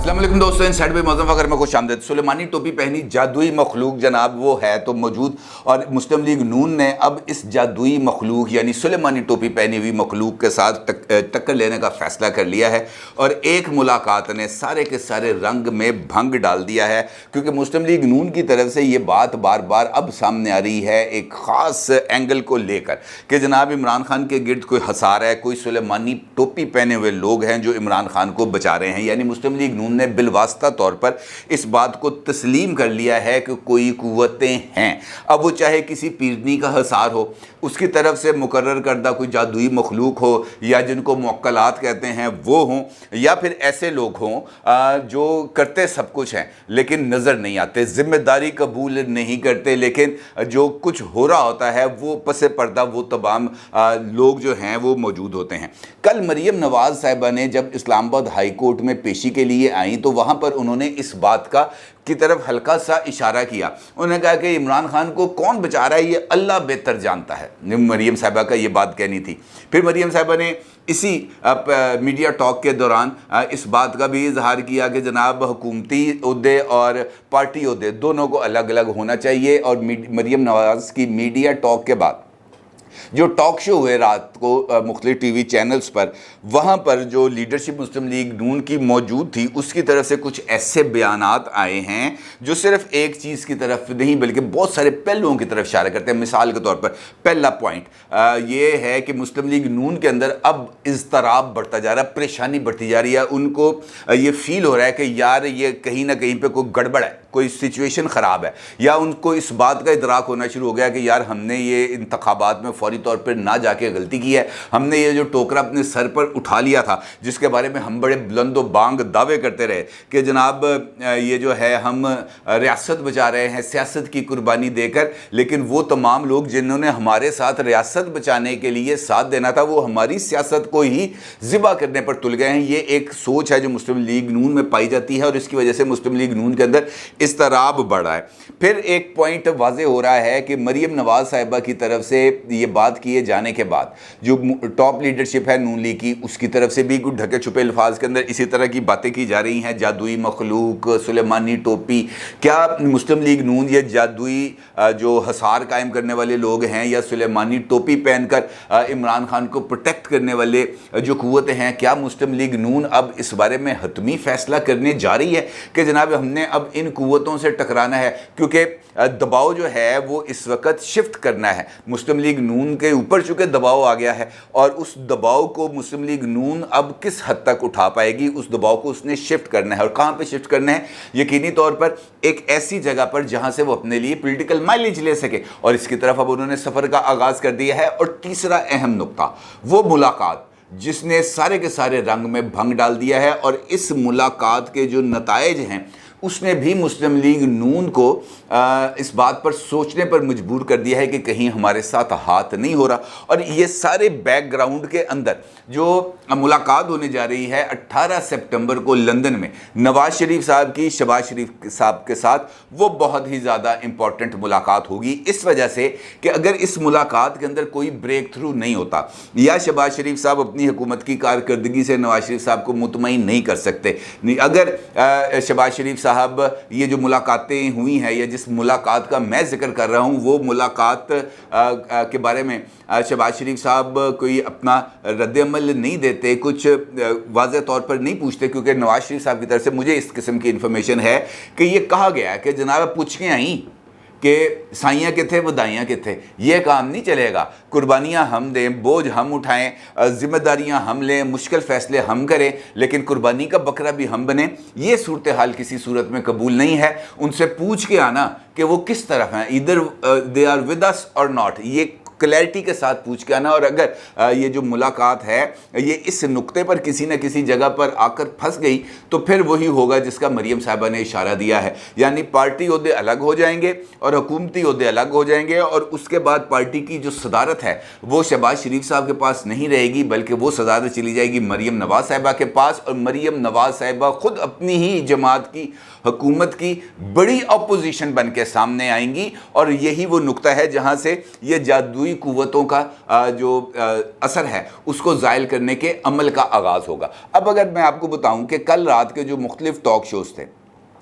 अस्सलाम वालेकुम दोस्तों, इनसाइड बाय मौज़म फ़खर में खुश आमदीद। सुलेमानी टोपी पहनी जादुई मखलूक जनाब वो है तो मौजूद, और मुस्लिम लीग नून ने अब इस जादुई मखलूक यानी सुलेमानी टोपी पहनी हुई मखलूक के साथ टक्कर लेने का फ़ैसला कर लिया है। और एक मुलाकात ने सारे के सारे रंग में भंग डाल दिया है, क्योंकि मुस्लिम लीग नून की तरफ से ये बात बार बार अब सामने आ रही है एक ख़ास एंगल को लेकर कि जनाब इमरान खान के गिर्द कोई हसार है, कोई सुलेमानी टोपी पहने हुए लोग हैं जो इमरान खान को बचा रहे हैं। यानी मुस्लिम लीग नून ने बिलवास्ता तौर पर इस बात को तस्लीम कर लिया है कि कोई कुव्वतें हैं, अब वो चाहे किसी पीरनी का हसार हो, उसकी तरफ से मुकर्रर करदा कोई जादुई मखलूक हो, या जिनको मुअक्कलात कहते हैं वो हों, या फिर ऐसे लोग हों जो करते सब कुछ हैं लेकिन नज़र नहीं आते, ज़िम्मेदारी कबूल नहीं करते, लेकिन जो कुछ हो रहा होता है वो पसे पर्दा वो तमाम लोग जो हैं वो मौजूद होते हैं। कल मरीम नवाज़ साहिबा ने जब इस्लामाबाद हाई कोर्ट में पेशी के लिए आई तो वहाँ पर उन्होंने इस बात की तरफ हल्का सा इशारा किया। उन्होंने कहा कि इमरान खान को कौन बचा रहा है ये अल्लाह बेहतर जानता है। मरीम साहिबा का ये बात कहनी थी। फिर मरीम साहिबा ने इसी मीडिया टॉक के दौरान इस बात का भी इजहार किया कि जनाब हुकूमती ओहदे और पार्टी ओहदे दोनों को अलग अलग होना चाहिए। और मरीम नवाज़ की मीडिया टॉक के बाद जो टॉक शो हुए रात को मुख्तलिफ टीवी चैनल्स पर, वहाँ पर जो लीडरशिप मुस्लिम लीग नून की मौजूद थी उसकी तरफ से कुछ ऐसे बयानात आए हैं जो सिर्फ एक चीज़ की तरफ नहीं बल्कि बहुत सारे पहलुओं की तरफ इशारा करते हैं। मिसाल के तौर पर पहला पॉइंट ये है कि मुस्लिम लीग नून के अंदर अब इज़्तिराब बढ़ता जा रहा है, परेशानी बढ़ती जा रही है। उनको ये फील हो रहा है कि यार ये कहीं ना कहीं पे कोई गड़बड़ है, कोई सिचुएशन ख़राब है, या उनको इस बात का इदराक होना शुरू हो गया कि यार हमने ये इंतखाबात में फौरी तौर पर ना जाके गलती की है, हमने ये जो टोकरा अपने सर पर उठा लिया था जिसके बारे में हम बड़े बुलंदो बांग दावे करते रहे कि जनाब ये जो है हम रियासत बचा रहे हैं सियासत की कुर्बानी देकर, लेकिन वो तमाम लोग जिन्होंने हमारे साथ रियासत बचाने के लिए साथ देना था वो हमारी सियासत को ही ज़िबा करने पर तुल गए हैं। ये एक सोच है जो मुस्लिम लीग नून में पाई जाती है और इसकी वजह से मुस्लिम लीग नून के अंदर इज़्तिराब बढ़ रहा है। फिर एक पॉइंट वाज़े हो रहा है कि मरीम नवाज़ साहिबा की तरफ से ये बात किए जाने के बाद जो टॉप लीडरशिप है नून लीग की उसकी तरफ से भी कुछ ढके छुपे अल्फाज के अंदर इसी तरह की बातें की जा रही हैं। जादुई मखलूक, सुलेमानी टोपी, क्या मुस्लिम लीग नून ये जादुई जो हसार कायम करने वाले लोग हैं या सुलेमानी टोपी पहनकर इमरान खान को प्रोटेक्ट करने वाले जो कुव्वतें हैं, क्या मुस्लिम लीग नून अब इस बारे में हतमी फैसला करने जा रही है कि जनाब हमने अब इन कुव्वतों से टकराना है, क्योंकि दबाव जो है वो इस वक्त शिफ्ट करना है। मुस्लिम लीग नून के ऊपर चूँकि दबाव आ गया है और उस दबाव को मुस्लिम लीग नून अब किस हद तक उठा पाएगी, उस दबाव को उसने शिफ्ट करना है। और कहाँ पे शिफ्ट करना है? यकीनी तौर पर एक ऐसी जगह पर जहाँ से वो अपने लिए पॉलिटिकल माइलेज ले सके, और इसकी तरफ अब उन्होंने सफ़र का आगाज़ कर दिया है। और तीसरा अहम नुक्ता वो मुलाकात जिसने सारे के सारे रंग में भंग डाल दिया है, और इस मुलाकात के जो नताइज हैं उसने भी मुस्लिम लीग नून को इस बात पर सोचने पर मजबूर कर दिया है कि कहीं हमारे साथ हाथ नहीं हो रहा। और ये सारे बैकग्राउंड के अंदर जो मुलाकात होने जा रही है 18 सितंबर को लंदन में नवाज़ शरीफ साहब की शहबाज शरीफ साहब के साथ, वो बहुत ही ज़्यादा इम्पॉर्टेंट मुलाकात होगी। इस वजह से कि अगर इस मुलाकात के अंदर कोई ब्रेक थ्रू नहीं होता या शहबाज शरीफ साहब अपनी हुकूमत की कारकर्दगी से नवाज़ शरीफ साहब को मुतमईन नहीं कर सकते, अगर शहबाज शरीफ साहब ये जो मुलाकातें हुई हैं या जिस मुलाकात का मैं जिक्र कर रहा हूँ वो मुलाकात के बारे में शहबाज शरीफ साहब कोई अपना रद्द-ए-अमल नहीं देते, कुछ वाज़ेह तौर पर नहीं पूछते, क्योंकि नवाज़ शरीफ साहब की तरफ से मुझे इस किस्म की इन्फॉर्मेशन है कि ये कहा गया है कि जनाब पूछ के आई कि साइयाँ किथे वदाइयाँ किथे, ये काम नहीं चलेगा। कुर्बानियाँ हम दें, बोझ हम उठाएं, ज़िम्मेदारियाँ हम लें, मुश्किल फ़ैसले हम करें, लेकिन कुर्बानी का बकरा भी हम बने, ये सूरत हाल किसी सूरत में कबूल नहीं है। उनसे पूछ के आना कि वो किस तरफ हैं, इधर दे आर विद अस और नॉट, ये क्लैरिटी के साथ पूछ के आना। और अगर ये जो मुलाकात है ये इस नुक्ते पर किसी न किसी जगह पर आकर फंस गई तो फिर वही होगा जिसका मरीम साहिबा ने इशारा दिया है, यानी पार्टी ओहदे अलग हो जाएंगे और हुकूमती ओहदे अलग हो जाएंगे, और उसके बाद पार्टी की जो सदारत है वो शहबाज शरीफ साहब के पास नहीं रहेगी, बल्कि वो सदारत चली जाएगी मरीम नवाज़ साहिबा के पास। और मरीम नवाज़ साहिबा खुद अपनी ही जमात की हुकूमत की बड़ी अपोजिशन बन के सामने आएंगी, और यही वो नुक्ता है जहाँ से ये जादुई जादुई कुव्वतों का जो असर है उसको ज़ायल करने के अमल का आगाज़ होगा। अब अगर मैं आपको बताऊं कि कल रात के जो मुख्तलिफ टॉक शोज़ थे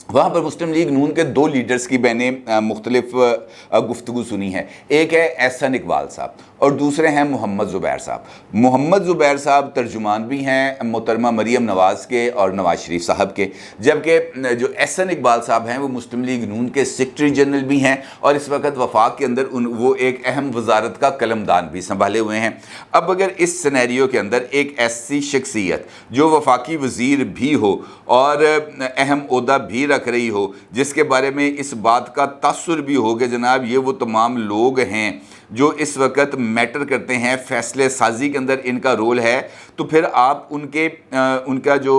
वहाँ पर मुस्लिम लीग नून के 2 लीडर्स की मैंने मुख्तलिफ गुफ्तगू सुनी है। एक है एहसन इकबाल साहब और दूसरे हैं मोहम्मद ज़ुबैर साहब। मोहम्मद ज़ुबैर साहब तर्जुमान भी हैं मोहतरमा मरीम नवाज़ के और नवाज़ शरीफ साहब के, जबकि जो एहसन इकबाल साहब हैं वो मुस्लिम लीग नून के सेक्रेटरी जनरल भी हैं और इस वक्त वफाक के अंदर वो एक अहम वजारत का कलमदान भी संभाले हुए हैं। अब अगर इस सिनेरियो के अंदर एक ऐसी शख्सियत जो वफाकी वज़ीर भी हो और अहम ओहदा भी रख रही हो, जिसके बारे में इस बात का तासुर भी हो कि जनाब ये वो तमाम लोग हैं जो इस वक्त मैटर करते हैं, फ़ैसले साजी के अंदर इनका रोल है, तो फिर आप उनका जो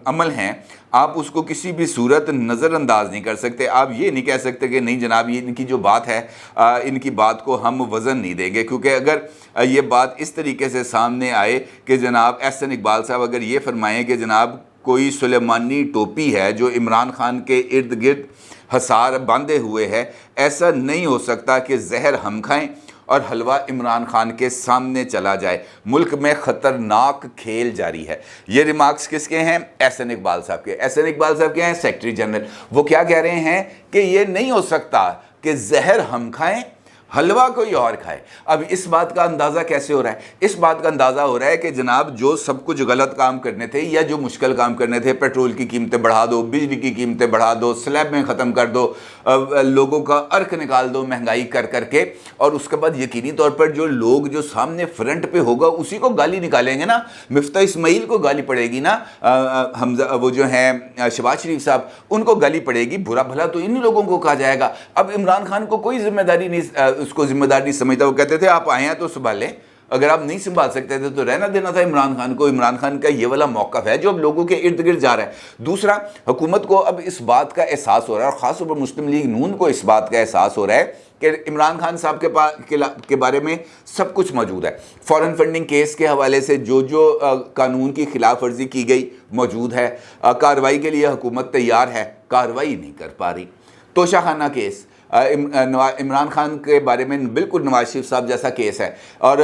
अमल हैं आप उसको किसी भी सूरत नज़रअंदाज नहीं कर सकते। आप ये नहीं कह सकते कि नहीं जनाब ये इनकी जो बात है इनकी बात को हम वज़न नहीं देंगे, क्योंकि अगर ये बात इस तरीके से सामने आए कि जनाब एहसन इकबाल साहब अगर ये फरमाएँ कि जनाब कोई सुलेमानी टोपी है जो इमरान खान के इर्द गिर्द हसार बांधे हुए है, ऐसा नहीं हो सकता कि जहर हम खाएं और हलवा इमरान खान के सामने चला जाए। मुल्क में ख़तरनाक खेल जारी है। ये रिमार्क्स किसके हैं? एहसन इकबाल साहब के। एहसन इकबाल साहब के हैं सेक्रेटरी जनरल। वो क्या कह रहे हैं कि ये नहीं हो सकता कि जहर हम खाएं हलवा कोई और खाए। अब इस बात का अंदाज़ा कैसे हो रहा है? इस बात का अंदाज़ा हो रहा है कि जनाब जो सब कुछ गलत काम करने थे या जो मुश्किल काम करने थे, पेट्रोल की कीमतें बढ़ा दो, बिजली की कीमतें बढ़ा दो, स्लैब में ख़त्म कर दो, लोगों का अर्क निकाल दो महंगाई कर करके, और उसके बाद यकीनी तौर पर जो लोग जो सामने फ्रंट पे होगा उसी को गाली निकालेंगे ना। मिफ्ता इस्माइल को गाली पड़ेगी ना, हमजा वो जो हैं शहबाज शरीफ साहब उनको गाली पड़ेगी, बुरा भला तो इन लोगों को कहा जाएगा। अब इमरान खान को कोई जिम्मेदारी नहीं, उसको जिम्मेदार नहीं समझता। वो कहते थे आप आए हैं तो संभालें, अगर आप नहीं संभाल सकते थे तो रहना देना था इमरान खान को। इमरान खान का ये वाला मौक़िफ़ है जो अब लोगों के इर्द गिर्द जा रहा है। दूसरा, हुकूमत को अब इस बात का एहसास हो रहा है और ख़ास तौर पर मुस्लिम लीग नून को इस बात का एहसास हो रहा है कि इमरान खान साहब के बारे में सब कुछ मौजूद है। फॉरेन फंडिंग केस के हवाले से जो कानून की खिलाफ वर्जी की गई मौजूद है, कार्रवाई के लिए हुकूमत तैयार है, कार्रवाई नहीं कर पा रही। तोशाखाना केस, इमरान खान के बारे में बिल्कुल नवाज शरीफ साहब जैसा केस है, और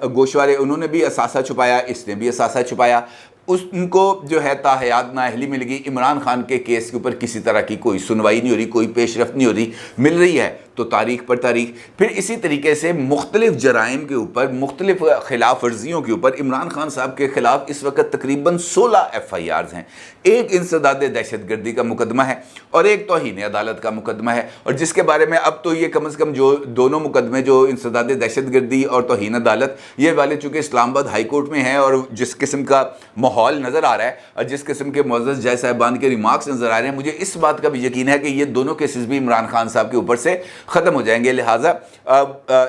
गोशवारे उन्होंने भी असासा छुपाया, इसने भी असासा छुपाया, उनको जो है ताहयात नाअहली मिल गई। इमरान खान के केस के ऊपर किसी तरह की कोई सुनवाई नहीं हो रही, कोई पेशरफ्त नहीं हो रही। मिल रही है तो तारीख पर तारीख। फिर इसी तरीके से मुख्तलिफ जराइम के ऊपर, मुख्तलिफ खिलाफ वर्जियों के ऊपर इमरान खान साहब के ख़िलाफ़ इस वक्त तकरीबन 16 FIRs हैं। एक इंसदाद दहशत गर्दी का मुकदमा है और एक तौहीन अदालत का मुकदमा है, और जिसके बारे में अब तो ये कम से कम जो दोनों मुकदमे जो इंसदाद दहशत गर्दी और तौहीन अदालत, ये वाले चूँकि इस्लामाबाद हाई कोर्ट में हैं और जिस किस्म का माहौल नज़र आ रहा है और जिस किस्म के मुअज़्ज़ज़ जज साहिबान के रिमार्क्स नज़र आ रहे हैं, मुझे इस बात का भी यकीन है कि ये दोनों केसेस भी इमरान खान साहब के ऊपर से ख़त्म हो जाएंगे। लिहाजा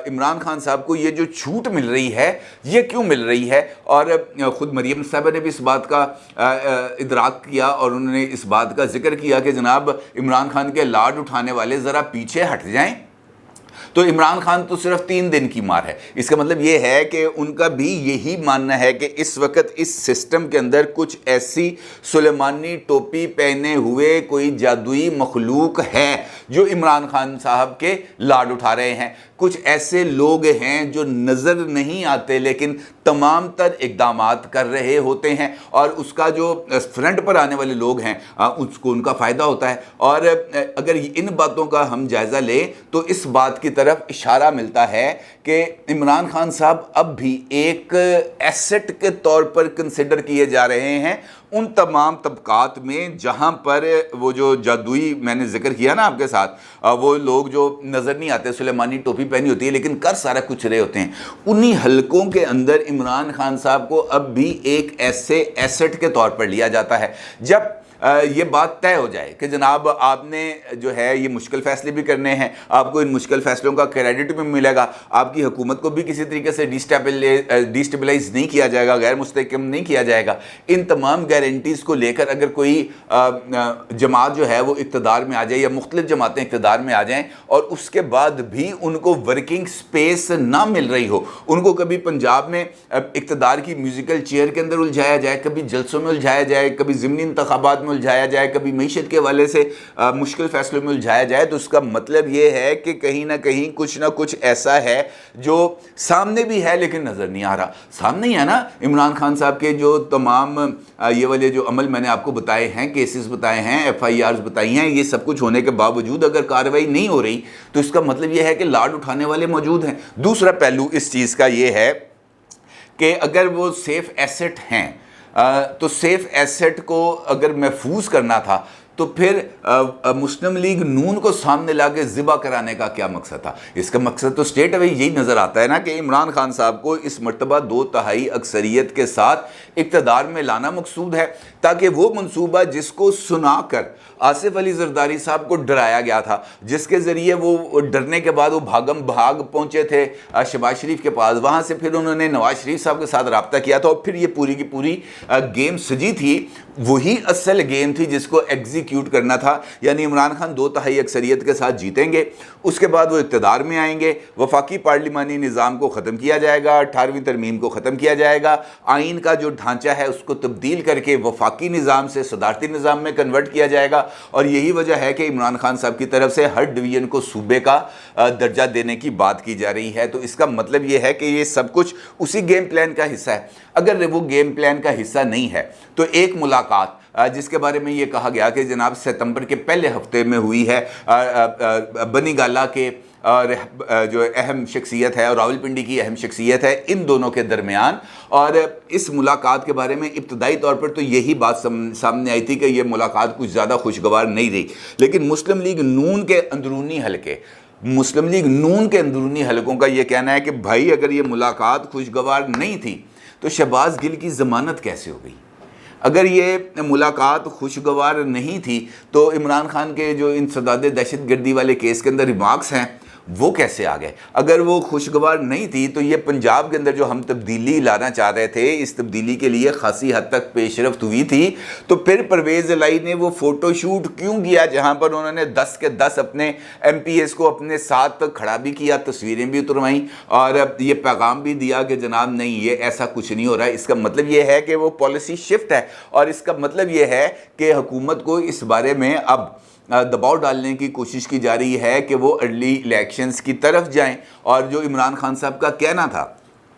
इमरान खान साहब को ये जो छूट मिल रही है ये क्यों मिल रही है? और ख़ुद मरीम साहबा ने भी इस बात का इदराक किया और उन्होंने इस बात का जिक्र किया कि जनाब इमरान खान के लाड उठाने वाले ज़रा पीछे हट जाएं। तो इमरान खान तो सिर्फ 3 दिन की मार है। इसका मतलब ये है कि उनका भी यही मानना है कि इस वक्त इस सिस्टम के अंदर कुछ ऐसी सुलेमानी टोपी पहने हुए कोई जादुई मखलूक है जो इमरान खान साहब के लाड उठा रहे हैं। कुछ ऐसे लोग हैं जो नज़र नहीं आते लेकिन तमाम तर इक़दामात कर रहे होते हैं, और उसका जो फ्रंट पर आने वाले लोग हैं उसको उनका फ़ायदा होता है। और अगर इन बातों का हम जायज़ा लें तो इस बात की तरफ इशारा मिलता है कि इमरान खान साहब अब भी एक एसेट के तौर पर कंसिडर किए जा रहे हैं उन तमाम तबकात में जहाँ पर वो जो जादुई मैंने जिक्र किया ना आपके साथ, वो लोग जो नज़र नहीं आते, सुलेमानी टोपी पहनी होती है लेकिन कर सारा कुछ रहे होते हैं, उन्हीं हलकों के अंदर इमरान खान साहब को अब भी एक ऐसे एसेट के तौर पर लिया जाता है। जब ये बात तय हो जाए कि जनाब आपने जो है ये मुश्किल फ़ैसले भी करने हैं, आपको इन मुश्किल फ़ैसलों का क्रेडिट भी मिलेगा, आपकी हुकूमत को भी किसी तरीके से डिस्टेबलाइज नहीं किया जाएगा, गैर मुस्तहकम नहीं किया जाएगा, इन तमाम गारंटीज़ को लेकर अगर कोई जमात जो है वो इक़्तिदार में आ जाए या मुख्तलिफ जमातें इक़्तिदार में आ जाएँ और उसके बाद भी उनको वर्किंग स्पेस ना मिल रही हो, उनको कभी पंजाब में इक़्तिदार की म्यूज़िकल चेयर के अंदर उलझाया जाए, कभी जलसों में उलझाया जाए, कभी ज़िमनी इंतखाबात में الجھایا جائے, کبھی معیشت کے حوالے سے مشکل فیصلوں میں الجھایا جائے, تو اس کا مطلب یہ ہے کہ کہیں نہ کچھ ایسا ہے جو سامنے بھی ہے لیکن نظر نہیں آ رہا. سامنے ہی ہے نا عمران خان صاحب کے جو تمام یہ والے جو عمل میں نے آپ کو بتائے ہیں, کیسز بتائے ہیں, ایف آئی آرز بتائی ہیں, یہ سب کچھ ہونے کے باوجود اگر کارروائی نہیں ہو رہی تو اس کا مطلب یہ ہے کہ لاڈ اٹھانے والے موجود ہیں. دوسرا پہلو اس چیز کا یہ ہے کہ اگر وہ سیف ایسٹ ہیں تو سیف ایسٹ کو اگر محفوظ کرنا تھا تو پھر مسلم لیگ نون کو سامنے لا کے ذبح کرانے کا کیا مقصد تھا؟ اس کا مقصد تو اسٹیٹ اوے یہی نظر آتا ہے نا کہ عمران خان صاحب کو اس مرتبہ 2/3 اکثریت کے ساتھ اقتدار میں لانا مقصود ہے, تاکہ وہ منصوبہ جس کو سنا کر آصف علی زرداری صاحب کو ڈرایا گیا تھا, جس کے ذریعے وہ ڈرنے کے بعد وہ بھاگم بھاگ پہنچے تھے شہباز شریف کے پاس, وہاں سے پھر انہوں نے نواز شریف صاحب کے ساتھ رابطہ کیا تھا, اور پھر یہ پوری کی پوری گیم سجی تھی, وہی اصل گیم تھی جس کو ایگزیکیوٹ کرنا تھا. یعنی عمران خان 2/3 اکثریت کے ساتھ جیتیں گے, اس کے بعد وہ اقتدار میں آئیں گے, وفاقی پارلیمانی نظام کو ختم کیا جائے گا, 18ویں ترمیم کو ختم کیا جائے گا, آئین کا جو ڈھانچہ ہے اس کو تبدیل کر کے وفاقی نظام سے صدارتی نظام میں کنورٹ کیا جائے گا. اور یہی وجہ ہے کہ عمران خان صاحب کی طرف سے ہر ڈویژن کو صوبے کا درجہ دینے کی بات کی جا رہی ہے. تو اس کا مطلب یہ ہے کہ یہ سب کچھ اسی گیم پلان کا حصہ ہے. اگر وہ گیم پلان کا حصہ نہیں ہے تو ایک ملاقات جس کے بارے میں یہ کہا گیا کہ جناب ستمبر کے پہلے ہفتے میں ہوئی ہے بنی گالا کے جو اہم شخصیت ہے اور راولپنڈی کی اہم شخصیت ہے, ان دونوں کے درمیان, اور اس ملاقات کے بارے میں ابتدائی طور پر تو یہی بات سامنے آئی تھی کہ یہ ملاقات کچھ زیادہ خوشگوار نہیں رہی. لیکن مسلم لیگ نون کے اندرونی حلقوں کا یہ کہنا ہے کہ بھائی اگر یہ ملاقات خوشگوار نہیں تھی تو شہباز گل کی ضمانت کیسے ہو گئی؟ اگر یہ ملاقات خوشگوار نہیں تھی تو عمران خان کے جو انسداد دہشت گردی والے کیس کے اندر ریمارکس ہیں وہ کیسے آ گئے؟ اگر وہ خوشگوار نہیں تھی تو یہ پنجاب کے اندر جو ہم تبدیلی لانا چاہ رہے تھے, اس تبدیلی کے لیے خاصی حد تک پیش رفت ہوئی تھی, تو پھر پرویز الہی نے وہ فوٹو شوٹ کیوں کیا جہاں پر انہوں نے 10 کے 10 اپنے ایم پی ایس کو اپنے ساتھ کھڑا بھی کیا, تصویریں بھی اتروائیں اور یہ پیغام بھی دیا کہ جناب نہیں یہ ایسا کچھ نہیں ہو رہا ہے. اس کا مطلب یہ ہے کہ وہ پالیسی شفٹ ہے, اور اس کا مطلب یہ ہے کہ حکومت کو اس بارے میں اب دباؤ ڈالنے کی کوشش کی جا رہی ہے کہ وہ ارلی الیکشنز کی طرف جائیں. اور جو عمران خان صاحب کا کہنا تھا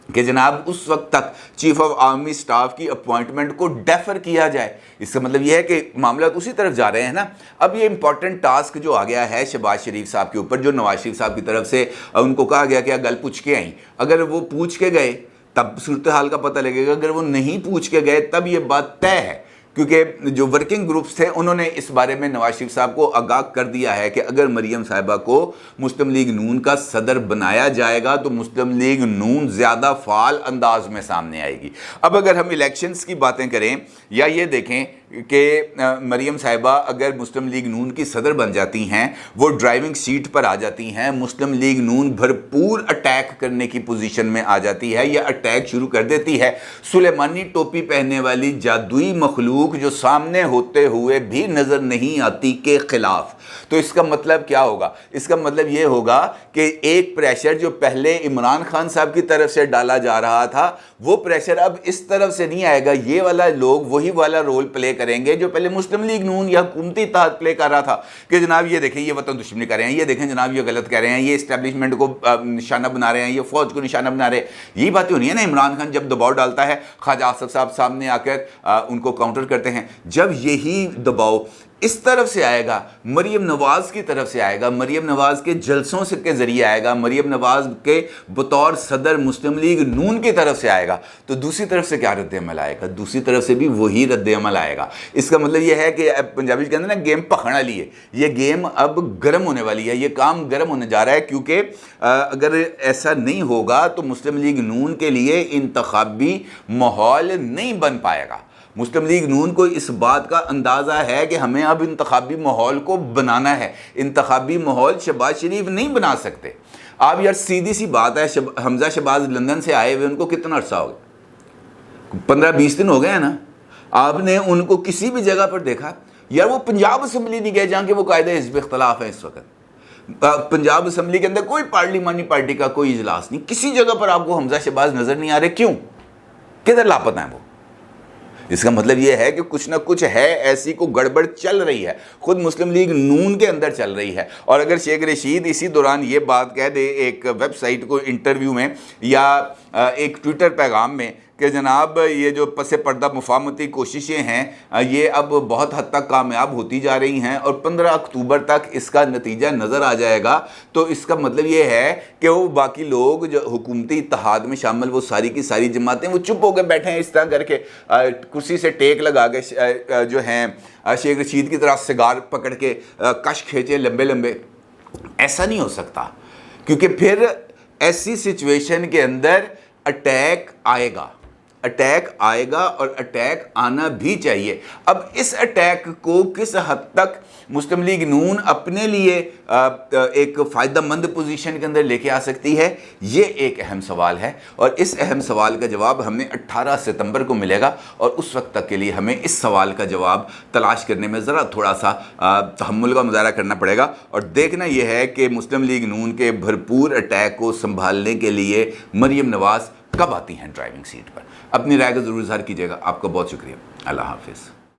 کہ جناب اس وقت تک چیف آف آرمی سٹاف کی اپوائنٹمنٹ کو ڈیفر کیا جائے, اس کا مطلب یہ ہے کہ معاملات اسی طرف جا رہے ہیں نا. اب یہ امپورٹنٹ ٹاسک جو آ گیا ہے شہباز شریف صاحب کے اوپر, جو نواز شریف صاحب کی طرف سے ان کو کہا گیا کہ گل پوچھ کے آئیں, اگر وہ پوچھ کے گئے تب صورتحال کا پتہ لگے گا, اگر وہ نہیں پوچھ کے گئے تب یہ بات طے ہے. کیونکہ جو ورکنگ گروپس تھے انہوں نے اس بارے میں نواز شریف صاحب کو آگاہ کر دیا ہے کہ اگر مریم صاحبہ کو مسلم لیگ نون کا صدر بنایا جائے گا تو مسلم لیگ نون زیادہ فعال انداز میں سامنے آئے گی. اب اگر ہم الیکشنز کی باتیں کریں یا یہ دیکھیں کہ مریم صاحبہ اگر مسلم لیگ نون کی صدر بن جاتی ہیں, وہ ڈرائیونگ سیٹ پر آ جاتی ہیں, مسلم لیگ نون بھرپور اٹیک کرنے کی پوزیشن میں آ جاتی ہے یا اٹیک شروع کر دیتی ہے سلیمانی ٹوپی پہننے والی جادوئی مخلوق جو سامنے ہوتے ہوئے بھی نظر نہیں آتی کے خلاف. تو اس کا مطلب کیا ہوگا؟ اس کا مطلب یہ ہوگا کہ ایک پریشر جو پہلے عمران خان صاحب کی طرف سے ڈالا جا رہا تھا وہ پریشر اب اس طرف سے نہیں آئے گا. یہ والا لوگ وہی والا رول پلے کریں گے جو پہلے مسلم لیگ نون یا حکومتی اتحاد پلے کر رہا تھا کہ جناب یہ دیکھیں یہ وطن دشمنی کر رہے ہیں, یہ دیکھیں جناب یہ غلط کہہ رہے ہیں, یہ اسٹیبلشمنٹ کو نشانہ بنا رہے ہیں, یہ فوج کو نشانہ بنا رہے ہیں. یہی باتیں ہونی ہے نا. عمران خان جب دباؤ ڈالتا ہے خواجہ آصف صاحب سامنے آ کر ان کو کاؤنٹر کرتے ہیں. جب یہی دباؤ اس طرف سے آئے گا, مریم نواز کی طرف سے آئے گا, مریم نواز کے جلسوں سے کے ذریعے آئے گا, مریم نواز کے بطور صدر مسلم لیگ نون کی طرف سے آئے گا, تو دوسری طرف سے کیا رد عمل آئے گا؟ دوسری طرف سے بھی وہی رد عمل آئے گا. اس کا مطلب یہ ہے کہ پنجابی کے اندر نا گیم پکڑنا لیے, یہ گیم اب گرم ہونے والی ہے, یہ کام گرم ہونے جا رہا ہے. کیونکہ اگر ایسا نہیں ہوگا تو مسلم لیگ نون کے لیے انتخابی ماحول نہیں بن پائے گا. مسلم لیگ نون کو اس بات کا اندازہ ہے کہ ہمیں اب انتخابی ماحول کو بنانا ہے. انتخابی ماحول شہباز شریف نہیں بنا سکتے. آپ یار سیدھی سی بات ہے, حمزہ شہباز لندن سے آئے ہوئے ان کو کتنا عرصہ ہو گیا؟ 15-20 دن ہو گئے ہیں نا. آپ نے ان کو کسی بھی جگہ پر دیکھا؟ یار وہ پنجاب اسمبلی نہیں گئے جہاں کہ وہ قائد حزب اختلاف ہیں اس وقت. پنجاب اسمبلی کے اندر کوئی پارلیمانی پارٹی کا کوئی اجلاس نہیں, کسی جگہ پر آپ کو حمزہ شہباز نظر نہیں آ رہے. کیوں؟ کدھر لاپتہ ہیں وہ؟ اس کا مطلب یہ ہے کہ کچھ نہ کچھ ہے، ایسی کو گڑبڑ چل رہی ہے، خود مسلم لیگ نون کے اندر چل رہی ہے۔ اور اگر شیخ رشید اسی دوران یہ بات کہہ دے ایک ویب سائٹ کو انٹرویو میں یا ایک ٹویٹر پیغام میں کہ جناب یہ جو پس پردہ مفاہمتی کوششیں ہیں یہ اب بہت حد تک کامیاب ہوتی جا رہی ہیں اور 15 اکتوبر تک اس کا نتیجہ نظر آ جائے گا، تو اس کا مطلب یہ ہے کہ وہ باقی لوگ جو حکومتی اتحاد میں شامل وہ ساری کی ساری جماعتیں وہ چپ ہو کے بیٹھے ہیں، اس طرح کر کے کرسی سے ٹیک لگا کے جو ہیں شیخ رشید کی طرح سگار پکڑ کے کش کھینچے لمبے لمبے۔ ایسا نہیں ہو سکتا، کیونکہ پھر ایسی سچویشن کے اندر اٹیک آئے گا اور اٹیک آنا بھی چاہیے۔ اب اس اٹیک کو کس حد تک مسلم لیگ نون اپنے لیے ایک فائدہ مند پوزیشن کے اندر لے کے آ سکتی ہے، یہ ایک اہم سوال ہے، اور اس اہم سوال کا جواب ہمیں 18 ستمبر کو ملے گا، اور اس وقت تک کے لیے ہمیں اس سوال کا جواب تلاش کرنے میں ذرا تھوڑا سا تحمل کا مظاہرہ کرنا پڑے گا، اور دیکھنا یہ ہے کہ مسلم لیگ نون کے بھرپور اٹیک کو سنبھالنے کے لیے مریم نواز کب آتی ہیں ڈرائیونگ سیٹ پر۔ اپنی رائے کو ضرور اظہار کیجیے گا۔ آپ کا بہت شکریہ۔ اللہ حافظ۔